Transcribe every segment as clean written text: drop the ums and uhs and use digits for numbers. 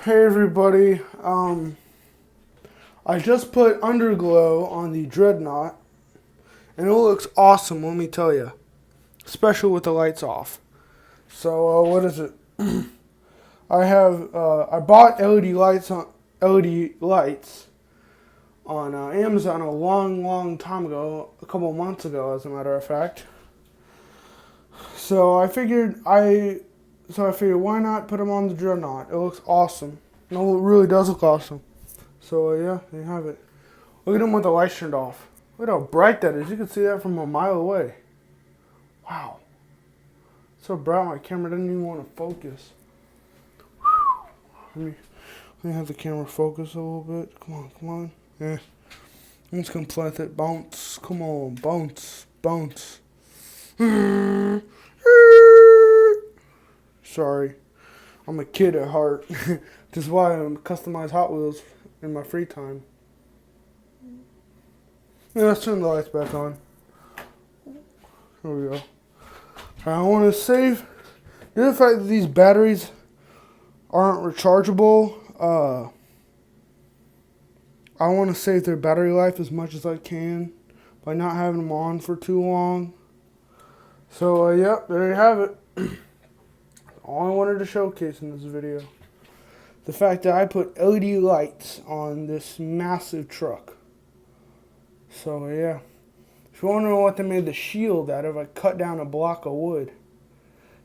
Hey everybody, I just put Underglow on the dreadnought, and it looks awesome, let me tell you. Especially with the lights off. So, what is it? I bought LED lights on Amazon a long time ago, a couple months ago as a matter of fact. So I figured why not put them on the dreadnought? It looks awesome. No, it really does look awesome. So yeah, there you have it. Look at them with the lights turned off. Look at how bright that is. You can see that from a mile away. Wow. So bright my camera didn't even want to focus. Let me have the camera focus a little bit. Come on. Yeah. Let's complete it. Bounce. Come on, bounce. Sorry. I'm a kid at heart. This is why I customize Hot Wheels in my free time. Yeah, let's turn the lights back on. Here we go. I want to save. Due to the fact that these batteries aren't rechargeable, I want to save their battery life as much as I can by not having them on for too long. So, yep, there you have it. All I wanted to showcase in this video. The fact that I put LED lights on this massive truck. So, yeah. If you want to know what they made the shield out of, I cut down a block of wood.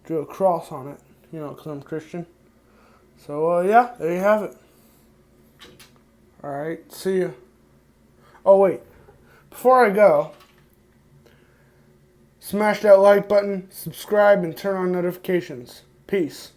Drew a cross on it. You know, because I'm Christian. So, yeah, there you have it. Alright, see ya. Oh, wait. Before I go, smash that like button, subscribe, and turn on notifications. Peace.